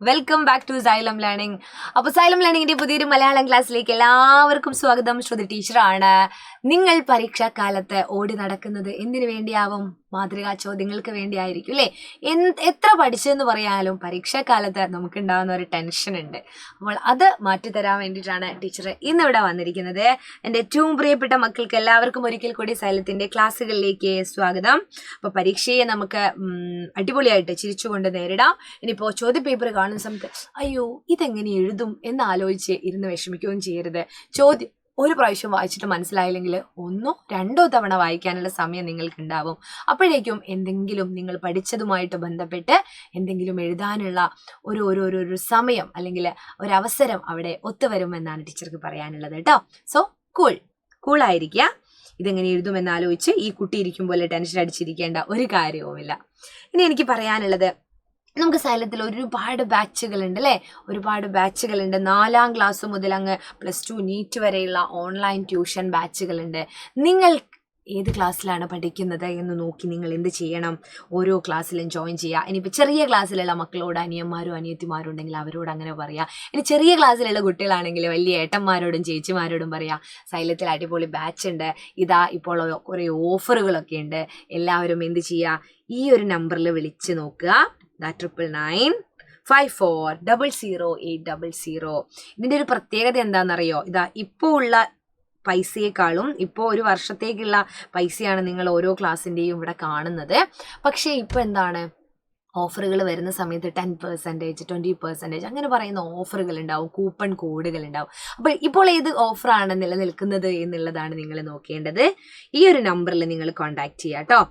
Welcome back to Xylem learning. അപ്പോൾ Xylem ലേണിംഗിന്റെ പുതിയൊരു മലയാളം ക്ലാസ്സിലേക്ക് എല്ലാവർക്കും സ്വാഗതം. ശ്രുതി ടീച്ചറാണ്. നിങ്ങൾ പരീക്ഷാക്കാലത്ത് ഓടി നടക്കുന്നത് എന്തിനു വേണ്ടിയാവും? മാതൃകാ ചോദ്യങ്ങൾക്ക് വേണ്ടിയായിരിക്കും അല്ലേ? എത്ര പഠിച്ചെന്ന് പറയാലും പരീക്ഷാക്കാലത്ത് നമുക്കുണ്ടാകുന്ന ഒരു ടെൻഷൻ ഉണ്ട്. അപ്പോൾ അത് മാറ്റിത്തരാൻ വേണ്ടിയിട്ടാണ് ടീച്ചർ ഇന്നിവിടെ വന്നിരിക്കുന്നത്. എൻ്റെ ഏറ്റവും പ്രിയപ്പെട്ട മക്കൾക്ക് എല്ലാവർക്കും ഒരിക്കൽ കൂടി സൈലത്തിൻ്റെ ക്ലാസ്സുകളിലേക്ക് സ്വാഗതം. അപ്പോൾ പരീക്ഷയെ നമുക്ക് അടിപൊളിയായിട്ട് ചിരിച്ചുകൊണ്ട് നേരിടാം. ഇനിയിപ്പോൾ ചോദ്യപേപ്പർ കാണുന്ന സമയത്ത് അയ്യോ ഇതെങ്ങനെ എഴുതും എന്നാലോചിച്ച് ഇരുന്ന് വിഷമിക്കുകയും ചെയ്യരുത്. ചോദ്യം ഒരു പ്രാവശ്യം വായിച്ചിട്ട് മനസ്സിലായില്ലെങ്കിൽ 1 or 2 തവണ വായിക്കാനുള്ള സമയം നിങ്ങൾക്കുണ്ടാവും. അപ്പോഴേക്കും എന്തെങ്കിലും നിങ്ങൾ പഠിച്ചതുമായിട്ട് ബന്ധപ്പെട്ട് എന്തെങ്കിലും എഴുതാനുള്ള ഒരു സമയം അല്ലെങ്കിൽ ഒരവസരം അവിടെ ഒത്തുവരുമെന്നാണ് ടീച്ചർക്ക് പറയാനുള്ളത് കേട്ടോ. സോ കൂളായിരിക്കുക. ഇതെങ്ങനെ എഴുതുമെന്നാലോചിച്ച് ഈ കുട്ടി ഇരിക്കും പോലെ ടെൻഷൻ അടിച്ചിരിക്കേണ്ട ഒരു കാര്യവുമില്ല. ഇനി എനിക്ക് പറയാനുള്ളത്, നമുക്ക് സൈലത്തിൽ ഒരുപാട് ബാച്ചുകളുണ്ട് അല്ലേ? ഒരുപാട് ബാച്ചുകളുണ്ട്. 4ാം ക്ലാസ് മുതൽ അങ്ങ് +2 നീറ്റ് വരെയുള്ള ഓൺലൈൻ ട്യൂഷൻ ബാച്ചുകളുണ്ട്. നിങ്ങൾ ഏത് ക്ലാസ്സിലാണ് പഠിക്കുന്നത് എന്ന് നോക്കി നിങ്ങൾ എന്ത് ചെയ്യണം? ഓരോ ക്ലാസ്സിലും ജോയിൻ ചെയ്യുക. ഇനിയിപ്പോൾ ചെറിയ ക്ലാസ്സിലുള്ള മക്കളോട് അനിയന്മാരും അനിയത്തിമാരും ഉണ്ടെങ്കിൽ അവരോട് അങ്ങനെ പറയുക. ഇനി ചെറിയ ക്ലാസ്സിലുള്ള കുട്ടികളാണെങ്കിൽ വലിയ ഏട്ടന്മാരോടും ചേച്ചിമാരോടും പറയുക, സൈലത്തിൽ അടിപൊളി ബാച്ച് ഉണ്ട്, ഇതാ ഇപ്പോൾ കുറേ ഓഫറുകളൊക്കെ ഉണ്ട്, എല്ലാവരും എന്ത് ചെയ്യുക, ഈ ഒരു നമ്പറിൽ വിളിച്ച് നോക്കുക. 9995400800. ഇതിൻ്റെ ഒരു പ്രത്യേകത എന്താണെന്നറിയോ? ഇതാ ഇപ്പോൾ ഉള്ള പൈസയെക്കാളും ഇപ്പോൾ ഒരു വർഷത്തേക്കുള്ള പൈസയാണ് നിങ്ങൾ ഓരോ ക്ലാസ്സിൻ്റെയും ഇവിടെ കാണുന്നത്. പക്ഷേ ഇപ്പോൾ എന്താണ്, ഓഫറുകൾ വരുന്ന സമയത്ത് 10%, 20% അങ്ങനെ പറയുന്ന ഓഫറുകൾ ഉണ്ടാവും, കൂപ്പൺ കോഡുകൾ ഉണ്ടാവും. അപ്പോൾ ഇപ്പോൾ ഏത് ഓഫറാണ് നിലനിൽക്കുന്നത് എന്നുള്ളതാണ് നിങ്ങൾ നോക്കേണ്ടത്. ഈ ഒരു നമ്പറിൽ നിങ്ങൾ കോൺടാക്ട് ചെയ്യുക കേട്ടോ.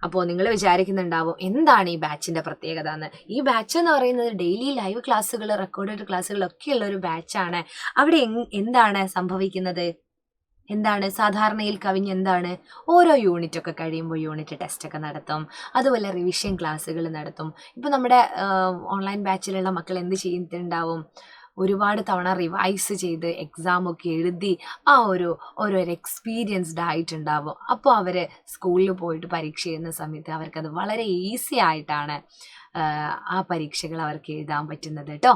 അപ്പോൾ നിങ്ങൾ വിചാരിക്കുന്നുണ്ടാവും എന്താണ് ഈ ബാച്ചിൻ്റെ പ്രത്യേകത എന്ന്. ഈ ബാച്ച് എന്ന് പറയുന്നത് ഡെയിലി ലൈവ് ക്ലാസ്സുകൾ, റെക്കോർഡഡ് ക്ലാസ്സുകളൊക്കെ ഉള്ള ഒരു ബാച്ചാണ്. അവിടെ എന്താണ് സംഭവിക്കുന്നത്? എന്താണ് സാധാരണയിൽ കവിഞ്ഞ് എന്താണ്, ഓരോ യൂണിറ്റൊക്കെ കഴിയുമ്പോൾ യൂണിറ്റ് ടെസ്റ്റൊക്കെ നടത്തും, അതുപോലെ റിവിഷൻ ക്ലാസ്സുകൾ നടത്തും. ഇപ്പോൾ നമ്മുടെ ഓൺലൈൻ ബാച്ചിലുള്ള മക്കൾ എന്ത് ചെയ്യുന്നുണ്ടാവും, ഒരുപാട് തവണ റിവൈസ് ചെയ്ത് എക്സാമൊക്കെ എഴുതി ഓരോ എക്സ്പീരിയൻസ്ഡ് ആയിട്ടുണ്ടാവും. അപ്പോൾ അവർ സ്കൂളിൽ പോയിട്ട് പരീക്ഷ എഴുതുന്ന സമയത്ത് അവർക്കത് വളരെ ഈസി ആയിട്ടാണ് ആ പരീക്ഷകൾ അവർക്ക് എഴുതാൻ പറ്റുന്നത് കേട്ടോ.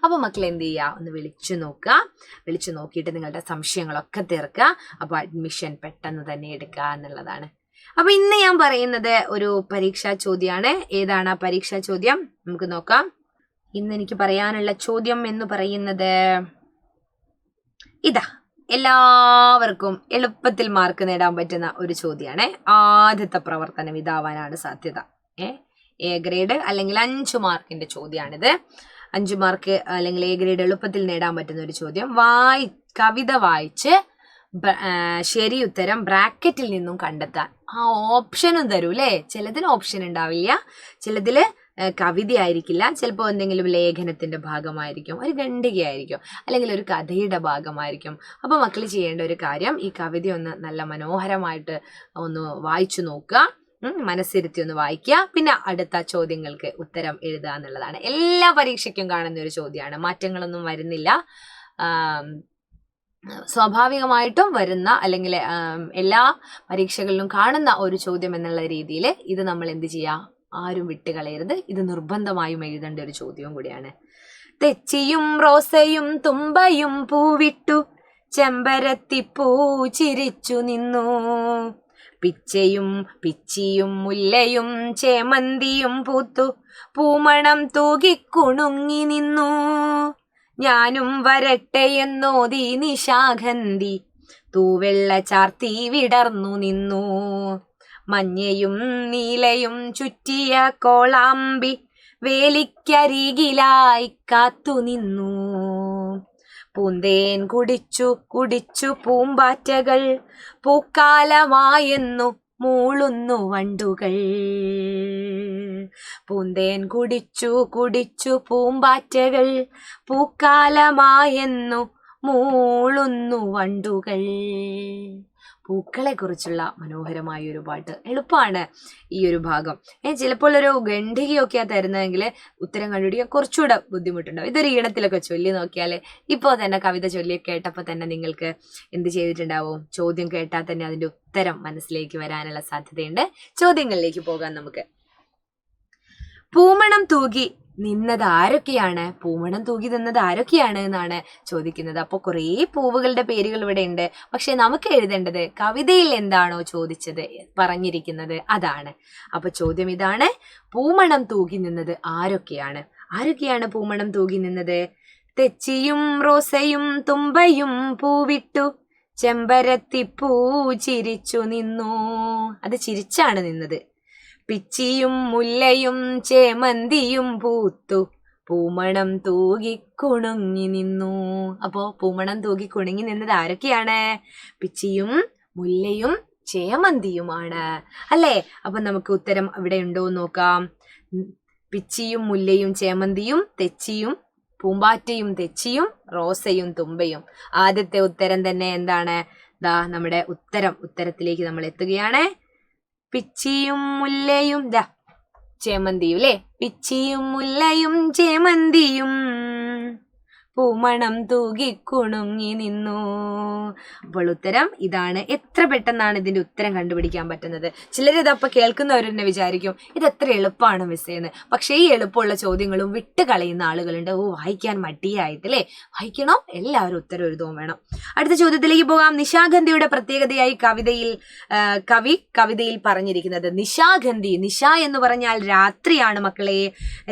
അപ്പോൾ മക്കൾ എന്ത് ചെയ്യുക, ഒന്ന് വിളിച്ചു നോക്കുക. വിളിച്ചു നോക്കിയിട്ട് നിങ്ങളുടെ സംശയങ്ങളൊക്കെ തീർക്കുക. അപ്പോൾ അഡ്മിഷൻ പെട്ടെന്ന് തന്നെ എടുക്കുക എന്നുള്ളതാണ്. അപ്പോൾ ഇന്ന് ഞാൻ പറയുന്നത് ഒരു പരീക്ഷാ ചോദ്യമാണ്. ഏതാണ് ആ പരീക്ഷാ ചോദ്യം? നമുക്ക് നോക്കാം. ഇന്ന് എനിക്ക് പറയാനുള്ള ചോദ്യം എന്ന് പറയുന്നത് ഇതാ, എല്ലാവർക്കും എളുപ്പത്തിൽ മാർക്ക് നേടാൻ പറ്റുന്ന ഒരു ചോദ്യമാണ്. ആദ്യത്തെ പ്രവർത്തനം ഇതാവാനാണ് സാധ്യത. എ ഗ്രേഡ് അല്ലെങ്കിൽ 5 മാർക്കിന്റെ ചോദ്യമാണിത്. 5 മാർക്ക് അല്ലെങ്കിൽ എ ഗ്രേഡ് എളുപ്പത്തിൽ നേടാൻ പറ്റുന്ന ഒരു ചോദ്യം. കവിത വായിച്ച് ശരി ഉത്തരം ബ്രാക്കറ്റിൽ നിന്നും കണ്ടെത്താൻ. ആ ഓപ്ഷനും തരൂ അല്ലേ? ചിലതിന് ഓപ്ഷൻ ഉണ്ടാവില്ല, ചിലതിൽ കവിതയായിരിക്കില്ല, ചിലപ്പോൾ എന്തെങ്കിലും ലേഖനത്തിന്റെ ഭാഗമായിരിക്കും, ഒരു ഖണ്ഡികയായിരിക്കും, അല്ലെങ്കിൽ ഒരു കഥയുടെ ഭാഗമായിരിക്കും. അപ്പോൾ മക്കൾ ചെയ്യേണ്ട ഒരു കാര്യം, ഈ കവിത ഒന്ന് നല്ല മനോഹരമായിട്ട് ഒന്ന് വായിച്ചു നോക്കുക, മനസ്സിരുത്തി ഒന്ന് വായിക്കുക, പിന്നെ അടുത്ത ചോദ്യങ്ങൾക്ക് ഉത്തരം എഴുതുക എന്നുള്ളതാണ്. എല്ലാ പരീക്ഷയ്ക്കും കാണുന്ന ഒരു ചോദ്യമാണ്, മാറ്റങ്ങളൊന്നും വരുന്നില്ല. സ്വാഭാവികമായിട്ടും വരുന്ന അല്ലെങ്കിൽ എല്ലാ പരീക്ഷകളിലും കാണുന്ന ഒരു ചോദ്യം എന്നുള്ള രീതിയിൽ ഇത് നമ്മൾ എന്ത് ചെയ്യുക, ആരും വിട്ടുകളയരുത്. ഇത് നിർബന്ധമായും എഴുതേണ്ട ഒരു ചോദ്യവും കൂടിയാണ്. തെച്ചിയും റോസയും തുമ്പയും പൂവിട്ടു ചെമ്പരത്തിപ്പൂ ചിരിച്ചു നിന്നു, പിച്ചയും പിച്ചിയും മുല്ലയും ചേമന്തിയും പൂത്തു പൂമണം തൂകിക്കുണുങ്ങി നിന്നു, ഞാനും വരട്ടെ എന്നോതി നിശാഗന്ധി തൂവെള്ള ചാർത്തി വിടർന്നു നിന്നു, മഞ്ഞയും നീലയും ചുറ്റിയ കോളാമ്പി വേലിക്കരികിലായി കാത്തു നിന്നു, പൂന്തേൻ കുടിച്ചു കുടിച്ചു പൂമ്പാറ്റകൾ പൂക്കാലമായെന്നു മൂളുന്നു വണ്ടുകൾ, പൂന്തേൻ കുടിച്ചു കുടിച്ചു പൂമ്പാറ്റകൾ പൂക്കാലമായെന്നു മൂളുന്നു വണ്ടുകൾ. പൂക്കളെ കുറിച്ചുള്ള മനോഹരമായ ഒരു പാട്ട്. എളുപ്പമാണ് ഈ ഒരു ഭാഗം. ചിലപ്പോൾ ഒരു ഖണ്ഡികയൊക്കെയാ തരുന്നതെങ്കിൽ ഉത്തരം കണ്ടുപിടിക്കാൻ കുറച്ചുകൂടെ ബുദ്ധിമുട്ടുണ്ടാവും. ഇതൊരു ഈണത്തിലൊക്കെ ചൊല്ലി നോക്കിയാൽ ഇപ്പോൾ തന്നെ കവിത ചൊല്ലി കേട്ടപ്പോൾ തന്നെ നിങ്ങൾക്ക് എന്ത് ചെയ്തിട്ടുണ്ടാവും, ചോദ്യം കേട്ടാൽ തന്നെ അതിൻ്റെ ഉത്തരം മനസ്സിലേക്ക് വരാനുള്ള സാധ്യതയുണ്ട്. ചോദ്യങ്ങളിലേക്ക് പോകാം നമുക്ക്. പൂമണം തൂകി നിന്നത് ആരൊക്കെയാണ്, പൂമണം തൂകി നിന്നത് ആരൊക്കെയാണ് എന്നാണ് ചോദിക്കുന്നത്. അപ്പോൾ കുറേ പൂവുകളുടെ പേരുകൾ ഇവിടെ ഉണ്ട്. പക്ഷെ നമുക്ക് എഴുതേണ്ടത് കവിതയിൽ എന്താണോ ചോദിച്ചത് പറഞ്ഞിരിക്കുന്നത് അതാണ്. അപ്പൊ ചോദ്യം ഇതാണ്, പൂമണം തൂകി നിന്നത് ആരൊക്കെയാണ്? ആരൊക്കെയാണ് പൂമണം തൂകി നിന്നത്? തെച്ചിയും റോസയും തുമ്പയും പൂവിട്ടു ചെമ്പരത്തിപ്പൂ ചിരിച്ചു നിന്നു. അത് ചിരിച്ചാണ് നിന്നത്. പിച്ചിയും മുല്ലയും ചേമന്തിയും പൂത്തു പൂമണം തൂകി കുണുങ്ങി നിന്നു. അപ്പോ പൂമണം തൂകി കുണുങ്ങി നിന്നത് ആരൊക്കെയാണ്? പിച്ചിയും മുല്ലയും ചേമന്തിയുമാണ് അല്ലേ? അപ്പൊ നമുക്ക് ഉത്തരം ഇവിടെ ഉണ്ടോ എന്ന് നോക്കാം. പിച്ചിയും മുല്ലയും ചേമന്തിയും, തെച്ചിയും പൂമ്പാറ്റയും തെച്ചിയും, റോസയും തുമ്പയും. ആദ്യത്തെ ഉത്തരം തന്നെ എന്താണ്? ദാ നമ്മുടെ ഉത്തരത്തിലേക്ക് നമ്മൾ എത്തുകയാണ്. പിച്ചിയും മുല്ലയും ചേമന്തിയും അല്ലേ? പിച്ചിയും മുല്ലയും ചേമന്തിയും പൂമണം തൂകി കുണുങ്ങി നിന്നു. അപ്പോൾ ഉത്തരം ഇതാണ്. എത്ര പെട്ടെന്നാണ് ഇതിന്റെ ഉത്തരം കണ്ടുപിടിക്കാൻ പറ്റുന്നത്. ചിലരിതപ്പൊ കേൾക്കുന്നവരെന്നെ വിചാരിക്കും ഇത് എത്ര എളുപ്പമാണ് മിസ്സേന്ന്. പക്ഷേ ഈ എളുപ്പമുള്ള ചോദ്യങ്ങളും വിട്ട് കളയുന്ന ആളുകളുണ്ട്. വായിക്കാൻ മടിയായിട്ട് അല്ലേ? വായിക്കണം, എല്ലാവരും ഉത്തരം എഴുതുകയും വേണം. അടുത്ത ചോദ്യത്തിലേക്ക് പോകാം. നിശാഗന്ധിയുടെ പ്രത്യേകതയായി കവിതയിൽ പറഞ്ഞിരിക്കുന്നത് നിശാഗന്ധി. നിശ എന്ന് പറഞ്ഞാൽ രാത്രിയാണ് മക്കളെ,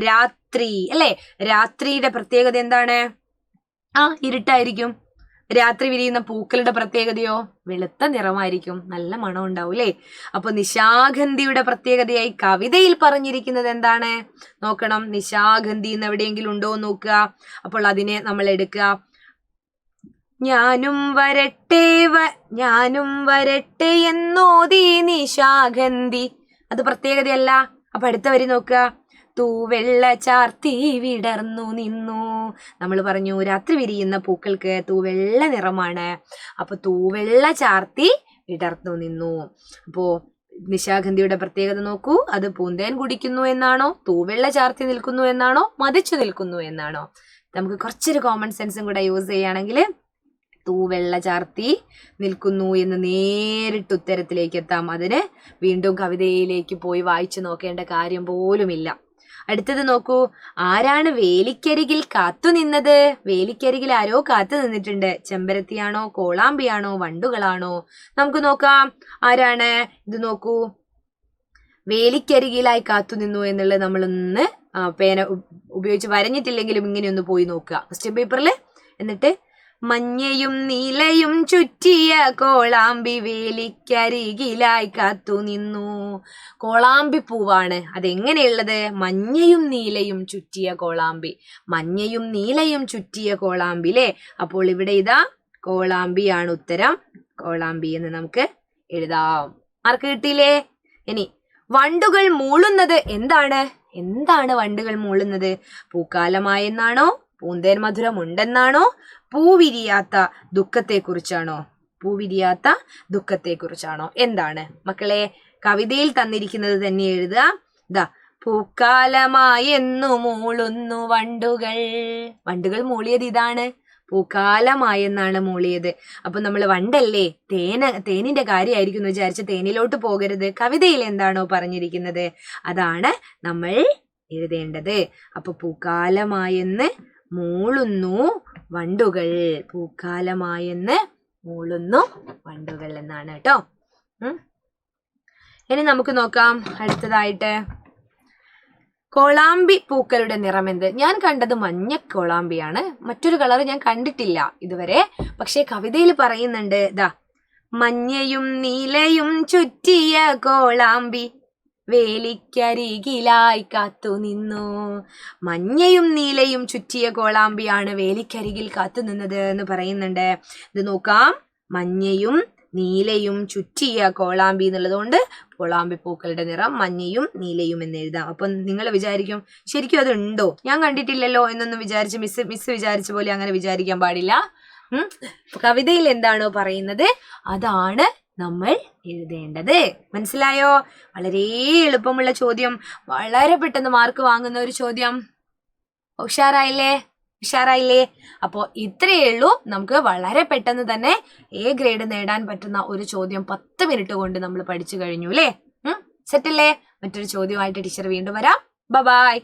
രാത്രി അല്ലേ? രാത്രിയുടെ പ്രത്യേകത എന്താണ്? ഇരുട്ടായിരിക്കും. രാത്രി വിരിയുന്ന പൂക്കളുടെ പ്രത്യേകതയോ വെളുത്ത നിറമായിരിക്കും, നല്ല മണം ഉണ്ടാവും അല്ലേ? അപ്പൊ നിശാഗന്ധിയുടെ പ്രത്യേകതയായി കവിതയിൽ പറഞ്ഞിരിക്കുന്നത് എന്താണ് നോക്കണം. നിശാഗന്ധി എന്ന് എവിടെയെങ്കിലും ഉണ്ടോ എന്ന് നോക്കുക. അപ്പോൾ അതിനെ നമ്മൾ എടുക്കുക. ഞാനും വരട്ടെ എന്നോതി നിശാഗന്ധി. അത് പ്രത്യേകതയല്ല. അപ്പൊ അടുത്ത വരി നോക്കുക. തൂവെള്ള ചാർത്തി വിടർന്നു നിന്നു. നമ്മൾ പറഞ്ഞു രാത്രി വിരിയുന്ന പൂക്കൾക്ക് തൂവെള്ള നിറമാണ്. അപ്പൊ തൂവെള്ള ചാർത്തി വിടർന്നു നിന്നു. അപ്പോ നിശാഗന്ധിയുടെ പ്രത്യേകത നോക്കൂ. അത് പൂന്തേൻ കുടിക്കുന്നു എന്നാണോ, തൂവെള്ള ചാർത്തി നിൽക്കുന്നു എന്നാണോ, മതിച്ചു നിൽക്കുന്നു എന്നാണോ? നമുക്ക് കുറച്ചൊരു കോമൺ സെൻസും കൂടെ യൂസ് ചെയ്യുകയാണെങ്കിൽ തൂവെള്ള ചാർത്തി നിൽക്കുന്നു എന്ന് നേരിട്ട് ഉത്തരത്തിലേക്ക് എത്താം. അതിന് വീണ്ടും കവിതയിലേക്ക് പോയി വായിച്ചു നോക്കേണ്ട കാര്യം പോലുമില്ല. അടുത്തത് നോക്കൂ. ആരാണ് വേലിക്കരികിൽ കാത്തു നിന്നത്? വേലിക്കരികിൽ ആരോ കാത്തു നിന്നിട്ടുണ്ട്. ചെമ്പരത്തിയാണോ, കോളാമ്പിയാണോ, വണ്ടുകളാണോ? നമുക്ക് നോക്കാം ആരാണ്. ഇത് നോക്കൂ. വേലിക്കരികിലായി കാത്തു നിന്നു എന്നുള്ളത് നമ്മളൊന്ന് പേന ഉപയോഗിച്ച് വരഞ്ഞിട്ടില്ലെങ്കിലും ഇങ്ങനെ ഒന്ന് പോയി നോക്കുക ക്വസ്റ്റ്യൻ പേപ്പറിൽ. എന്നിട്ട് മഞ്ഞയും നീലയും ചുറ്റിയ കോളാമ്പി വേലിക്കരികിലായി കാത്തു നിന്നു. കോളാമ്പി പൂവാണ്. അതെങ്ങനെയുള്ളത്? മഞ്ഞയും നീലയും ചുറ്റിയ കോളാമ്പി. മഞ്ഞയും നീലയും ചുറ്റിയ കോളാമ്പി അല്ലേ? അപ്പോൾ ഇവിടെ ഇതാ കോളാമ്പിയാണ് ഉത്തരം. കോളാമ്പി എന്ന് നമുക്ക് എഴുതാം. മാർക്ക് കിട്ടിയില്ലേ? ഇനി വണ്ടുകൾ മൂളുന്നത് എന്താണ്? എന്താണ് വണ്ടുകൾ മൂളുന്നത്? പൂക്കാലമായെന്നാണോ, പൂന്തേൻ മധുരം ഉണ്ടെന്നാണോ, പൂവിരിയാത്ത ദുഃഖത്തെക്കുറിച്ചാണോ? പൂവിരിയാത്ത ദുഃഖത്തെക്കുറിച്ചാണോ? എന്താണ് മക്കളെ? കവിതയിൽ തന്നിരിക്കുന്നത് തന്നെ എഴുതുക. ദാ പൂക്കാലമായെന്നു മൂളുന്നു വണ്ടുകൾ. വണ്ടുകൾ മൂളിയത് ഇതാണ്. പൂക്കാലമായെന്നാണ് മൂളിയത്. അപ്പൊ നമ്മൾ വണ്ടല്ലേ, തേനിന്റെ കാര്യമായിരിക്കും എന്ന് വിചാരിച്ച് തേനിലോട്ട് പോകരുത്. കവിതയിൽ എന്താണോ പറഞ്ഞിരിക്കുന്നത് അതാണ് നമ്മൾ എഴുതേണ്ടത്. അപ്പൊ പൂക്കാലമായെന്ന് മൂളുന്നു വണ്ടുകൾ. പൂക്കാലമായെന്ന് മൂളുന്നു വണ്ടുകൾ എന്നാണ് കേട്ടോ. ഇനി നമുക്ക് നോക്കാം അടുത്തതായിട്ട്. കോളാമ്പി പൂക്കളുടെ നിറം എന്ത്? ഞാൻ കണ്ടത് മഞ്ഞ കോളാമ്പിയാണ്. മറ്റൊരു കളർ ഞാൻ കണ്ടിട്ടില്ല ഇതുവരെ. പക്ഷെ കവിതയിൽ പറയുന്നുണ്ട് ദാ മഞ്ഞയും നീലയും ചുറ്റിയ കോളാമ്പി വേലിക്കരികിലായി കാത്തു നിന്നു. മഞ്ഞയും നീലയും ചുറ്റിയ കോളാമ്പിയാണ് വേലിക്കരികിൽ കാത്തു നിന്നത് എന്ന് പറയുന്നുണ്ട്. ഇത് നോക്കാം. മഞ്ഞയും നീലയും ചുറ്റിയ കോളാമ്പി എന്നുള്ളതുകൊണ്ട് കോളാമ്പി പൂക്കളുടെ നിറം മഞ്ഞയും നീലയും എന്ന് എഴുതാം. അപ്പൊ നിങ്ങൾ വിചാരിക്കും ശരിക്കും അത് ഉണ്ടോ, ഞാൻ കണ്ടിട്ടില്ലല്ലോ എന്നൊന്നും വിചാരിച്ച് മിസ് വിചാരിച്ച പോലെ അങ്ങനെ വിചാരിക്കാൻ പാടില്ല. കവിതയിൽ എന്താണോ പറയുന്നത് അതാണ് നമ്മൾ എഴുതേണ്ടത്. മനസ്സിലായോ? വളരെ എളുപ്പമുള്ള ചോദ്യം, വളരെ പെട്ടെന്ന് മാർക്ക് വാങ്ങുന്ന ഒരു ചോദ്യം. ഉഷാറായില്ലേ? അപ്പോ ഇത്രയേ ഉള്ളൂ. നമുക്ക് വളരെ പെട്ടെന്ന് തന്നെ A ഗ്രേഡ് നേടാൻ പറ്റുന്ന ഒരു ചോദ്യം 10 മിനിറ്റ് കൊണ്ട് നമ്മൾ പഠിച്ചു കഴിഞ്ഞു അല്ലേ? സെറ്റല്ലേ? മറ്റൊരു ചോദ്യമായിട്ട് ടീച്ചർ വീണ്ടും വരാം. ബൈ.